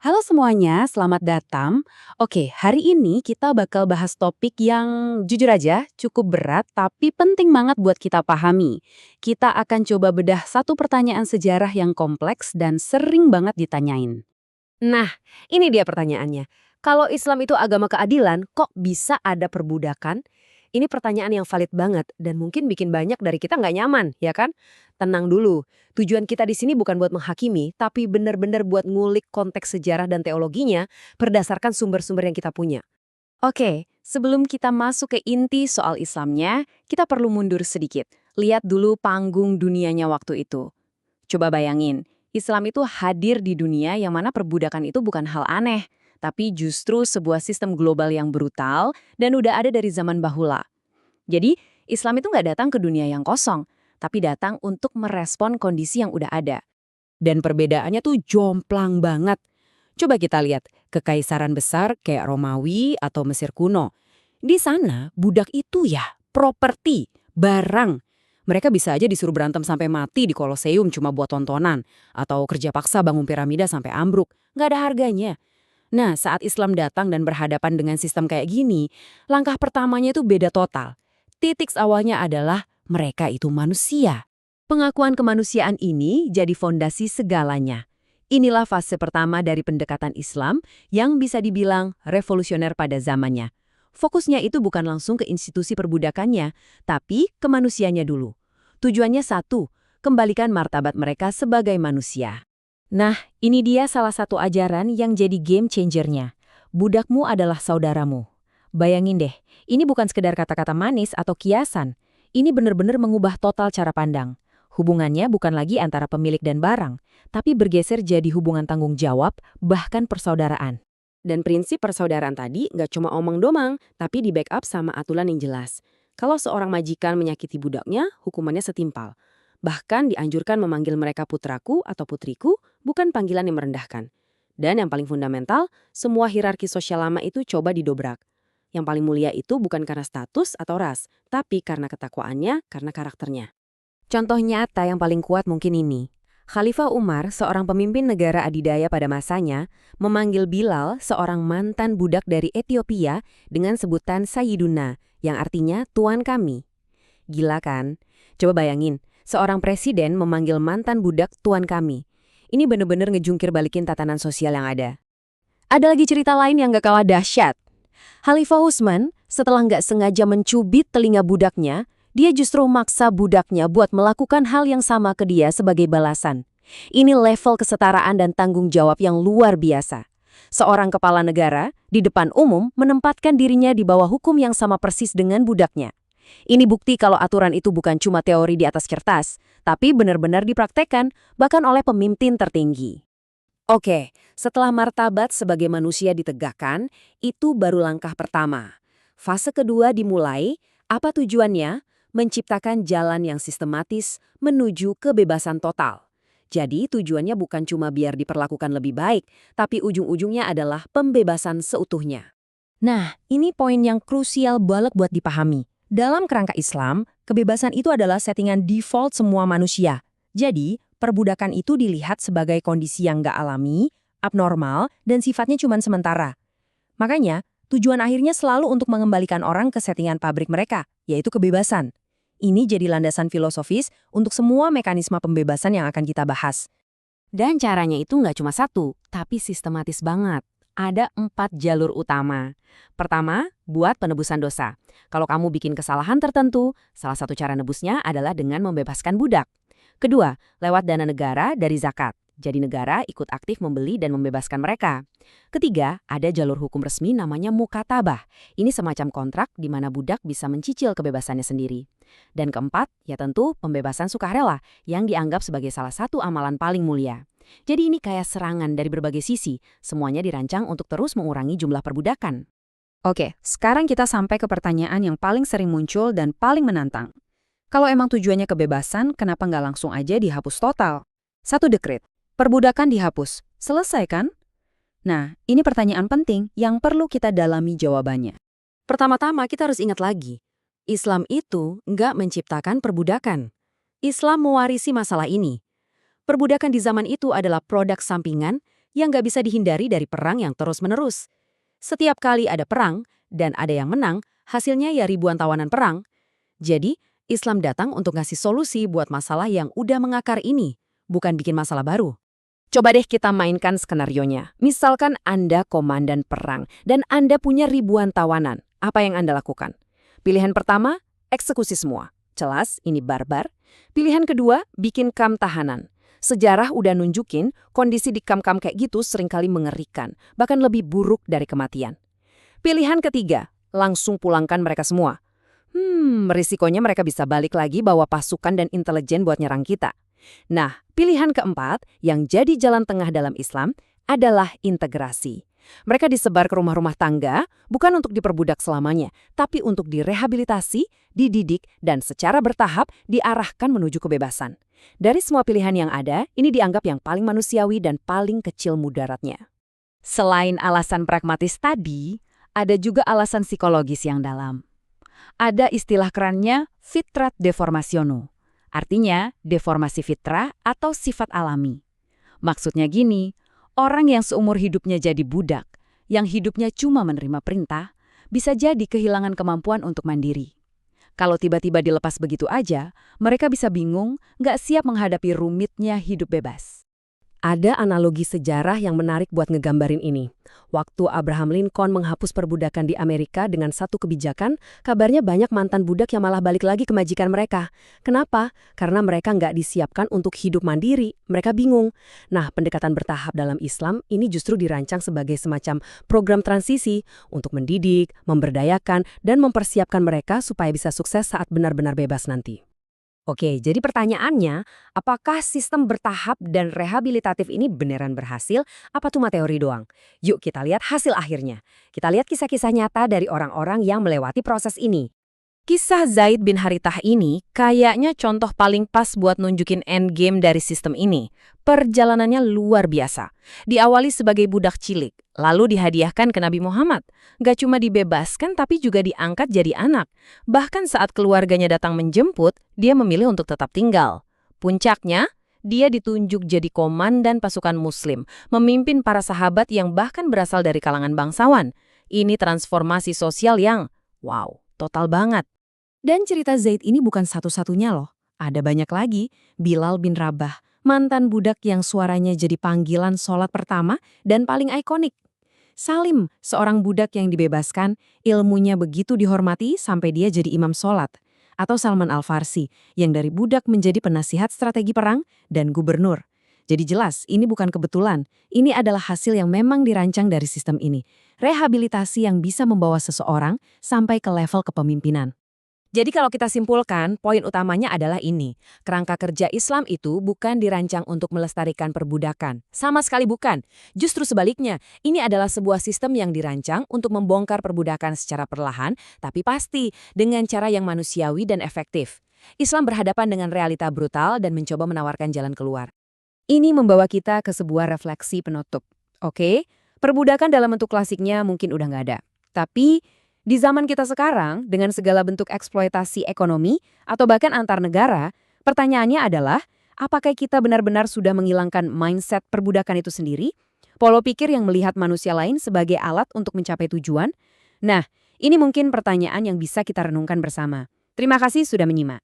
Halo semuanya, selamat datang. Oke, hari ini kita bakal bahas topik yang jujur aja cukup berat tapi penting banget buat kita pahami. Kita akan coba bedah satu pertanyaan sejarah yang kompleks dan sering banget ditanyain. Nah, ini dia pertanyaannya. Kalau Islam itu agama keadilan, kok bisa ada perbudakan? Ini pertanyaan yang valid banget dan mungkin bikin banyak dari kita nggak nyaman, ya kan? Tenang dulu, tujuan kita di sini bukan buat menghakimi, tapi benar-benar buat ngulik konteks sejarah dan teologinya berdasarkan sumber-sumber yang kita punya. Oke, sebelum kita masuk ke inti soal Islamnya, kita perlu mundur sedikit. Lihat dulu panggung dunianya waktu itu. Coba bayangin, Islam itu hadir di dunia yang mana perbudakan itu bukan hal aneh, tapi justru sebuah sistem global yang brutal dan udah ada dari zaman bahula. Jadi, Islam itu nggak datang ke dunia yang kosong, tapi datang untuk merespon kondisi yang udah ada. Dan perbedaannya tuh jomplang banget. Coba kita lihat kekaisaran besar kayak Romawi atau Mesir kuno. Di sana, budak itu ya properti, barang. Mereka bisa aja disuruh berantem sampai mati di Koloseum cuma buat tontonan. Atau kerja paksa bangun piramida sampai ambruk. Nggak ada harganya. Nah, saat Islam datang dan berhadapan dengan sistem kayak gini, langkah pertamanya itu beda total. Titik awalnya adalah mereka itu manusia. Pengakuan kemanusiaan ini jadi fondasi segalanya. Inilah fase pertama dari pendekatan Islam yang bisa dibilang revolusioner pada zamannya. Fokusnya itu bukan langsung ke institusi perbudakannya, tapi ke manusianya dulu. Tujuannya satu, kembalikan martabat mereka sebagai manusia. Nah, ini dia salah satu ajaran yang jadi game changernya. Budakmu adalah saudaramu. Bayangin deh, ini bukan sekedar kata-kata manis atau kiasan. Ini benar-benar mengubah total cara pandang. Hubungannya bukan lagi antara pemilik dan barang, tapi bergeser jadi hubungan tanggung jawab, bahkan persaudaraan. Dan prinsip persaudaraan tadi nggak cuma omong-domang, tapi di backup sama aturan yang jelas. Kalau seorang majikan menyakiti budaknya, hukumannya setimpal. Bahkan dianjurkan memanggil mereka putraku atau putriku, bukan panggilan yang merendahkan. Dan yang paling fundamental, semua hierarki sosial lama itu coba didobrak. Yang paling mulia itu bukan karena status atau ras, tapi karena ketakwaannya, karena karakternya. Contoh nyata yang paling kuat mungkin ini. Khalifah Umar, seorang pemimpin negara adidaya pada masanya, memanggil Bilal, seorang mantan budak dari Ethiopia, dengan sebutan Sayyiduna, yang artinya Tuan kami. Gila kan? Coba bayangin, seorang presiden memanggil mantan budak Tuan kami. Ini bener-bener ngejungkir balikin tatanan sosial yang ada. Ada lagi cerita lain yang gak kalah dahsyat. Khalifah Utsman, setelah nggak sengaja mencubit telinga budaknya, dia justru maksa budaknya buat melakukan hal yang sama ke dia sebagai balasan. Ini level kesetaraan dan tanggung jawab yang luar biasa. Seorang kepala negara, di depan umum, menempatkan dirinya di bawah hukum yang sama persis dengan budaknya. Ini bukti kalau aturan itu bukan cuma teori di atas kertas, tapi benar-benar dipraktekkan, bahkan oleh pemimpin tertinggi. Oke, setelah martabat sebagai manusia ditegakkan, itu baru langkah pertama. Fase kedua dimulai, apa tujuannya? Menciptakan jalan yang sistematis menuju kebebasan total. Jadi tujuannya bukan cuma biar diperlakukan lebih baik, tapi ujung-ujungnya adalah pembebasan seutuhnya. Nah, ini poin yang krusial banget buat dipahami. Dalam kerangka Islam, kebebasan itu adalah settingan default semua manusia. Jadi, perbudakan itu dilihat sebagai kondisi yang nggak alami, abnormal, dan sifatnya cuma sementara. Makanya, tujuan akhirnya selalu untuk mengembalikan orang ke settingan pabrik mereka, yaitu kebebasan. Ini jadi landasan filosofis untuk semua mekanisme pembebasan yang akan kita bahas. Dan caranya itu nggak cuma satu, tapi sistematis banget. Ada 4 jalur utama. Pertama, buat penebusan dosa. Kalau kamu bikin kesalahan tertentu, salah satu cara nebusnya adalah dengan membebaskan budak. Kedua, lewat dana negara dari zakat. Jadi negara ikut aktif membeli dan membebaskan mereka. Ketiga, ada jalur hukum resmi namanya mukatabah. Ini semacam kontrak di mana budak bisa mencicil kebebasannya sendiri. Dan keempat, ya tentu pembebasan sukarela yang dianggap sebagai salah satu amalan paling mulia. Jadi ini kayak serangan dari berbagai sisi, semuanya dirancang untuk terus mengurangi jumlah perbudakan. Oke, sekarang kita sampai ke pertanyaan yang paling sering muncul dan paling menantang. Kalau emang tujuannya kebebasan, kenapa nggak langsung aja dihapus total? Satu dekret. Perbudakan dihapus. Selesai kan? Nah, ini pertanyaan penting yang perlu kita dalami jawabannya. Pertama-tama kita harus ingat lagi, Islam itu nggak menciptakan perbudakan. Islam mewarisi masalah ini. Perbudakan di zaman itu adalah produk sampingan yang nggak bisa dihindari dari perang yang terus-menerus. Setiap kali ada perang, dan ada yang menang, hasilnya ya ribuan tawanan perang. Jadi, Islam datang untuk ngasih solusi buat masalah yang udah mengakar ini, bukan bikin masalah baru. Coba deh kita mainkan skenarionya. Misalkan Anda komandan perang, dan Anda punya ribuan tawanan. Apa yang Anda lakukan? Pilihan pertama, eksekusi semua. Jelas, ini barbar. Pilihan kedua, bikin kamp tahanan. Sejarah udah nunjukin kondisi di kamp-kamp kayak gitu seringkali mengerikan, bahkan lebih buruk dari kematian. Pilihan ketiga, langsung pulangkan mereka semua. Risikonya mereka bisa balik lagi bawa pasukan dan intelijen buat nyerang kita. Nah, pilihan keempat yang jadi jalan tengah dalam Islam adalah integrasi. Mereka disebar ke rumah-rumah tangga, bukan untuk diperbudak selamanya, tapi untuk direhabilitasi, dididik, dan secara bertahap diarahkan menuju kebebasan. Dari semua pilihan yang ada, ini dianggap yang paling manusiawi dan paling kecil mudaratnya. Selain alasan pragmatis tadi, ada juga alasan psikologis yang dalam. Ada istilah kerennya fitrat deformasiono. Artinya, deformasi fitrah atau sifat alami. Maksudnya gini, orang yang seumur hidupnya jadi budak, yang hidupnya cuma menerima perintah, bisa jadi kehilangan kemampuan untuk mandiri. Kalau tiba-tiba dilepas begitu aja, mereka bisa bingung, nggak siap menghadapi rumitnya hidup bebas. Ada analogi sejarah yang menarik buat ngegambarin ini. Waktu Abraham Lincoln menghapus perbudakan di Amerika dengan satu kebijakan, kabarnya banyak mantan budak yang malah balik lagi ke majikan mereka. Kenapa? Karena mereka nggak disiapkan untuk hidup mandiri. Mereka bingung. Nah, pendekatan bertahap dalam Islam ini justru dirancang sebagai semacam program transisi untuk mendidik, memberdayakan, dan mempersiapkan mereka supaya bisa sukses saat benar-benar bebas nanti. Oke, jadi pertanyaannya, apakah sistem bertahap dan rehabilitatif ini beneran berhasil, apa cuma teori doang? Yuk kita lihat hasil akhirnya. Kita lihat kisah-kisah nyata dari orang-orang yang melewati proses ini. Kisah Zaid bin Harithah ini kayaknya contoh paling pas buat nunjukin endgame dari sistem ini. Perjalanannya luar biasa. Diawali sebagai budak cilik, lalu dihadiahkan ke Nabi Muhammad. Gak cuma dibebaskan tapi juga diangkat jadi anak. Bahkan saat keluarganya datang menjemput, dia memilih untuk tetap tinggal. Puncaknya, dia ditunjuk jadi komandan pasukan muslim, memimpin para sahabat yang bahkan berasal dari kalangan bangsawan. Ini transformasi sosial yang, wow, total banget. Dan cerita Zaid ini bukan satu-satunya loh. Ada banyak lagi, Bilal bin Rabah, mantan budak yang suaranya jadi panggilan sholat pertama dan paling ikonik. Salim, seorang budak yang dibebaskan, ilmunya begitu dihormati sampai dia jadi imam sholat. Atau Salman Al-Farsi, yang dari budak menjadi penasihat strategi perang dan gubernur. Jadi jelas, ini bukan kebetulan. Ini adalah hasil yang memang dirancang dari sistem ini. Rehabilitasi yang bisa membawa seseorang sampai ke level kepemimpinan. Jadi kalau kita simpulkan, poin utamanya adalah ini. Kerangka kerja Islam itu bukan dirancang untuk melestarikan perbudakan. Sama sekali bukan. Justru sebaliknya, ini adalah sebuah sistem yang dirancang untuk membongkar perbudakan secara perlahan, tapi pasti dengan cara yang manusiawi dan efektif. Islam berhadapan dengan realita brutal dan mencoba menawarkan jalan keluar. Ini membawa kita ke sebuah refleksi penutup. Oke, perbudakan dalam bentuk klasiknya mungkin udah nggak ada. Tapi di zaman kita sekarang, dengan segala bentuk eksploitasi ekonomi atau bahkan antar negara, pertanyaannya adalah, apakah kita benar-benar sudah menghilangkan mindset perbudakan itu sendiri? Pola pikir yang melihat manusia lain sebagai alat untuk mencapai tujuan? Nah, ini mungkin pertanyaan yang bisa kita renungkan bersama. Terima kasih sudah menyimak.